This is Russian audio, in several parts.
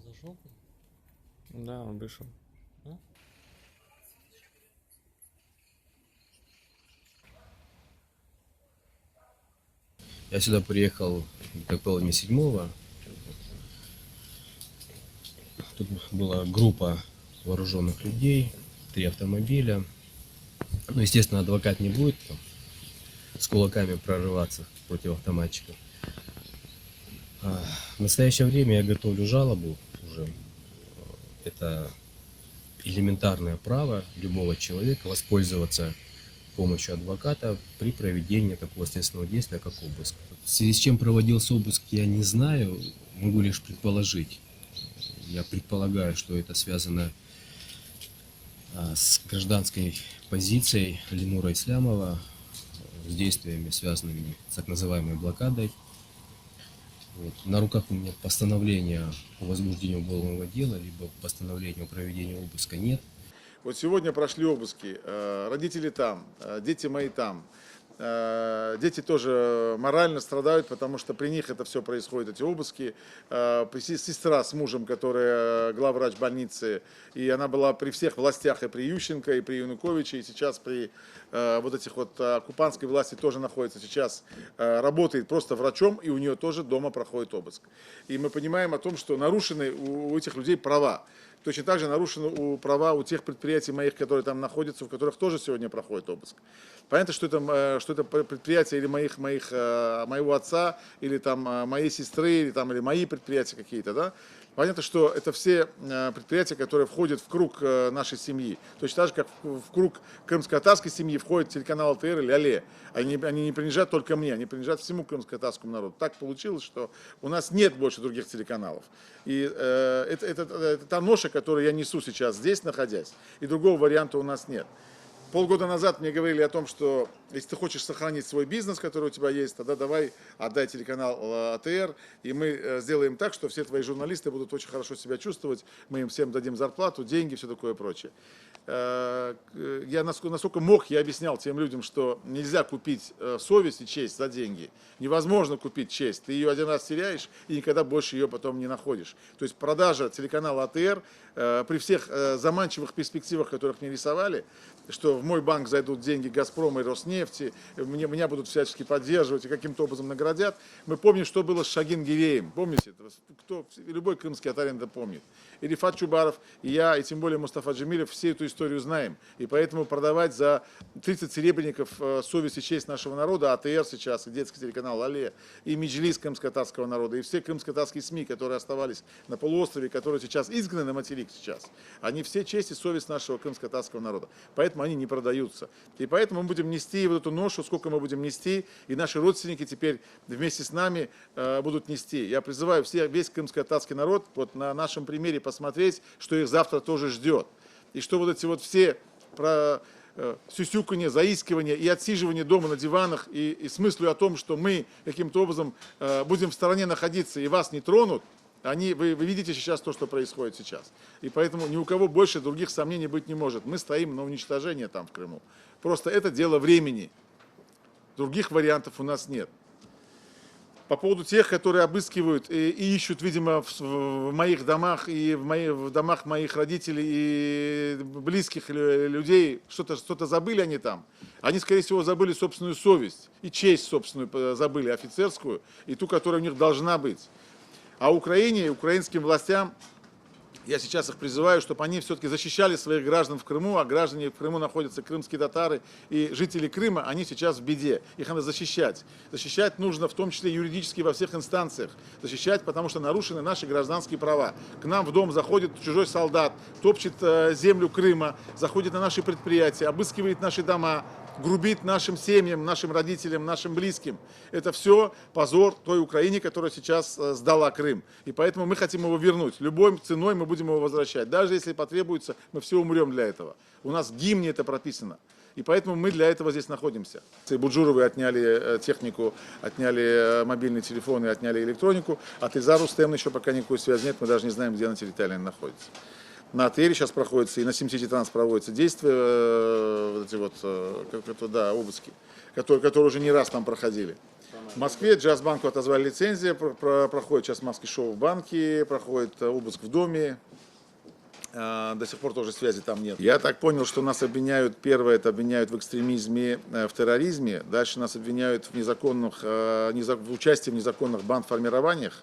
зашел? Да, он вышел. А? Я сюда приехал как половине седьмого. Тут была группа вооруженных людей, 3 автомобиля. Ну, естественно, адвокат не будет там с кулаками прорываться против автоматчиков. В настоящее время я готовлю жалобу уже. Это элементарное право любого человека воспользоваться помощью адвоката при проведении такого следственного действия, как обыск. В связи с чем проводился обыск, я не знаю, могу лишь предположить. Я предполагаю, что это связано с гражданской позицией Ленура Ислямова, с действиями, связанными с так называемой блокадой. Вот. На руках у меня постановления о возбуждении уголовного дела, либо постановления о проведении обыска нет. Вот сегодня прошли обыски, родители там, дети мои там. Дети тоже морально страдают, потому что при них это все происходит, эти обыски. Сестра с мужем, которая главврач больницы, и она была при всех властях, и при Ющенко, и при Януковиче, и сейчас при вот этих вот оккупантской власти тоже находится сейчас, работает просто врачом, и у нее тоже дома проходит обыск. И мы понимаем о том, что нарушены у этих людей права. Точно так же нарушены права у тех предприятий моих, которые там находятся, в которых тоже сегодня проходит обыск. Понятно, что это предприятие или моего отца, или там моей сестры, или мои предприятия какие-то, да? Понятно, что это все предприятия, которые входят в круг нашей семьи. Точно так же, как в круг крымско-татарской семьи входит телеканал ЛТР или АЛЕ. Они не принадлежат только мне, они принадлежат всему крымско-татарскому народу. Так получилось, что у нас нет больше других телеканалов. И это та ноша, которую я несу сейчас здесь, находясь. И другого варианта у нас нет. Полгода назад мне говорили о том, что если ты хочешь сохранить свой бизнес, который у тебя есть, тогда давай отдай телеканал АТР, и мы сделаем так, что все твои журналисты будут очень хорошо себя чувствовать, мы им всем дадим зарплату, деньги, все такое прочее. Я насколько мог, я объяснял тем людям, что нельзя купить совесть и честь за деньги. Невозможно купить честь. Ты ее один раз теряешь и никогда больше ее потом не находишь. То есть продажа телеканала АТР при всех заманчивых перспективах, которых мне рисовали, что в мой банк зайдут деньги Газпрома и Роснефти, меня будут всячески поддерживать и каким-то образом наградят. Мы помним, что было с Шагин Гиреем. Помните? Любой крымский татарин это помнит. И Рифат Чубаров, и я, и тем более Мустафа Джемилев все эту историю знаем. И поэтому продавать за 30 серебряников совесть и честь нашего народа, АТР сейчас, и детский телеканал АЛЕ, и Меджлис крымско-татарского народа, и все крымско-татарские СМИ, которые оставались на полуострове, которые сейчас изгнаны на материк сейчас, они все честь и совесть нашего крымско-татарского народа. Поэтому они не продаются. И поэтому мы будем нести вот эту ношу, сколько мы будем нести, и наши родственники теперь вместе с нами будут нести. Я призываю весь крымско-татарский народ вот на нашем примере посмотреть, что их завтра тоже ждет. И что вот эти вот все сюсюканье, заискивание и отсиживание дома на диванах и с мыслью о том, что мы каким-то образом будем в стороне находиться и вас не тронут, вы видите сейчас то, что происходит сейчас. И поэтому ни у кого больше других сомнений быть не может. Мы стоим на уничтожение там в Крыму. Просто это дело времени. Других вариантов у нас нет. По поводу тех, которые обыскивают и ищут, видимо, в моих домах и в домах моих родителей и близких людей, что-то забыли они там. Они, скорее всего, забыли собственную совесть и честь собственную забыли, офицерскую, и ту, которая у них должна быть. А Украине, украинским властям, я сейчас их призываю, чтобы они все-таки защищали своих граждан в Крыму, а граждане в Крыму находятся крымские татары и жители Крыма, они сейчас в беде. Их надо защищать. Защищать нужно в том числе юридически во всех инстанциях. Защищать, потому что нарушены наши гражданские права. К нам в дом заходит чужой солдат, топчет землю Крыма, заходит на наши предприятия, обыскивает наши дома, грубит нашим семьям, нашим родителям, нашим близким. Это все позор той Украине, которая сейчас сдала Крым. И поэтому мы хотим его вернуть. Любой ценой мы будем его возвращать. Даже если потребуется, мы все умрем для этого. У нас в гимне это прописано. И поэтому мы для этого здесь находимся. Буджуровы отняли технику, отняли мобильные телефоны, отняли электронику. От Ильзара Рустема еще пока никакой связи нет. Мы даже не знаем, где она территориально находится. На АТРе сейчас проходится, и на Симсити Транс проводятся действия, вот эти вот, обыски, которые уже не раз там проходили. В Москве Джаз-банку отозвали лицензию, проходит сейчас маски-шоу в банке, проходит обыск в доме. До сих пор тоже связи там нет. Я так понял, что нас обвиняют, первое, это обвиняют в экстремизме, в терроризме, дальше нас обвиняют в в участии в незаконных бандформированиях,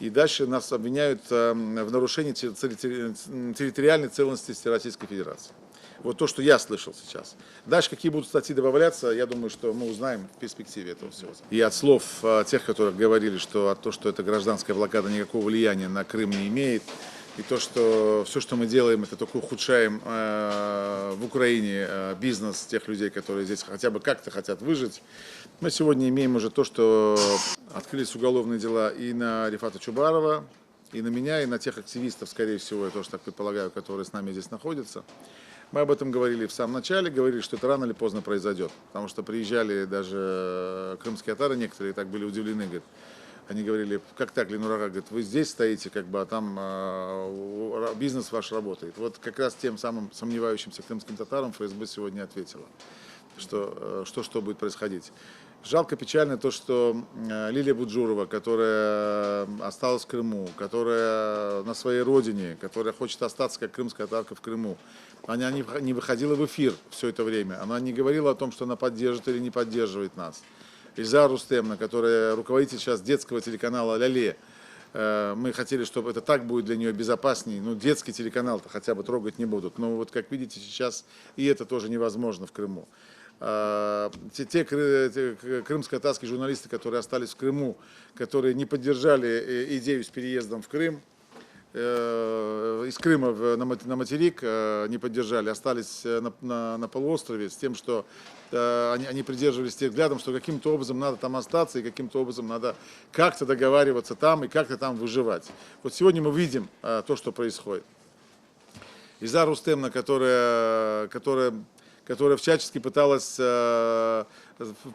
и дальше нас обвиняют в нарушении территориальной целостности Российской Федерации. Вот то, что я слышал сейчас. Дальше какие будут статьи добавляться, я думаю, что мы узнаем в перспективе этого всего. И от слов тех, которые говорили, что эта гражданская блокада никакого влияния на Крым не имеет, и то, что все, что мы делаем, это только ухудшаем в Украине бизнес тех людей, которые здесь хотя бы как-то хотят выжить. Мы сегодня имеем уже то, что открылись уголовные дела и на Рифата Чубарова, и на меня, и на тех активистов, скорее всего, я тоже так предполагаю, которые с нами здесь находятся. Мы об этом говорили в самом начале, говорили, что это рано или поздно произойдет. Потому что приезжали даже крымские татары некоторые, так были удивлены, говорят. Они говорили, как так, Ленурага, говорит, вы здесь стоите, как бы, а там бизнес ваш работает. Вот как раз тем самым сомневающимся крымским татарам ФСБ сегодня ответила, что будет происходить. Жалко, печально то, что Лилия Буджурова, которая осталась в Крыму, которая на своей родине, которая хочет остаться как крымская татарка в Крыму, она не выходила в эфир все это время, она не говорила о том, что она поддерживает или не поддерживает нас. Ильзар Рустемовна, которая руководитель сейчас детского телеканала «Ляле». Мы хотели, чтобы это так будет для нее безопаснее. Ну, детский телеканал-то хотя бы трогать не будут. Но вот, как видите, сейчас и это тоже невозможно в Крыму. Те крымско-татарские журналисты, которые остались в Крыму, которые не поддержали идею с переездом в Крым, из Крыма на материк не поддержали, остались на полуострове с тем, что они придерживались тех взглядом, что каким-то образом надо там остаться и каким-то образом надо как-то договариваться там и как-то там выживать. Вот сегодня мы видим то, что происходит. Ильзар Рустемовна, которая всячески пыталась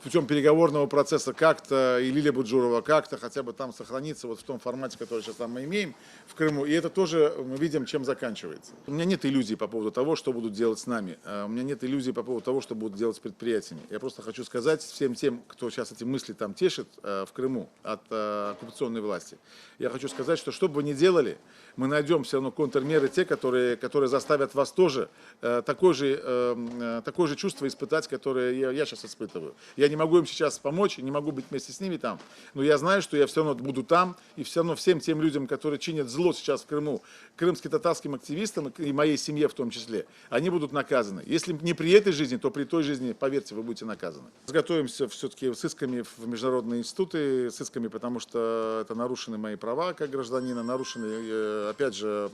путем переговорного процесса как-то, и Лилия Буджурова как-то хотя бы там сохраниться вот в том формате, который сейчас там мы имеем в Крыму. И это тоже мы видим, чем заканчивается. У меня нет иллюзий по поводу того, что будут делать с нами. У меня нет иллюзий по поводу того, что будут делать с предприятиями. Я просто хочу сказать всем тем, кто сейчас эти мысли там тешит в Крыму от оккупационной власти. Я хочу сказать, что бы вы ни делали, мы найдем все равно контрмеры, те, которые заставят вас тоже такое же чувство испытать, которое я сейчас испытываю. Я не могу им сейчас помочь, не могу быть вместе с ними там, но я знаю, что я все равно буду там, и все равно всем тем людям, которые чинят зло сейчас в Крыму, крымско-татарским активистам и моей семье в том числе, они будут наказаны. Если не при этой жизни, то при той жизни, поверьте, вы будете наказаны. Готовимся все-таки с исками в международные институты, с исками, потому что это нарушены мои права как гражданина, нарушены, опять же,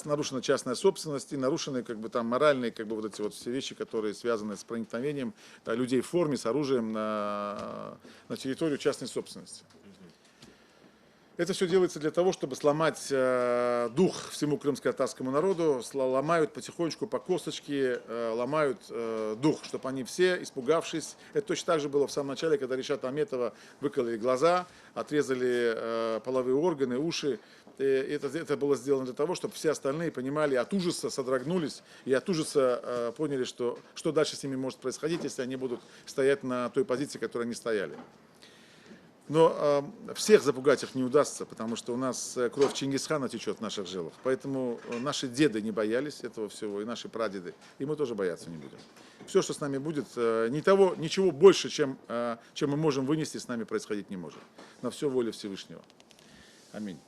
нарушена частная собственность и нарушены как бы там моральные как бы вот эти вот все вещи, которые связаны с проникновением людей в форме с оружием на территорию частной собственности. Это все делается для того, чтобы сломать дух всему крымско-татарскому народу, ломают потихонечку по косточке, ломают дух, чтобы они все, испугавшись, это точно так же было в самом начале, когда Ришата Аметова выкололи глаза, отрезали половые органы, уши. Это было сделано для того, чтобы все остальные понимали, от ужаса содрогнулись и от ужаса поняли, что дальше с ними может происходить, если они будут стоять на той позиции, которой они стояли. Но всех запугать их не удастся, потому что у нас кровь Чингисхана течет в наших жилах. Поэтому наши деды не боялись этого всего, и наши прадеды, и мы тоже бояться не будем. Все, что с нами будет, ничего больше, чем мы можем вынести, с нами происходить не может. На все воля Всевышнего. Аминь.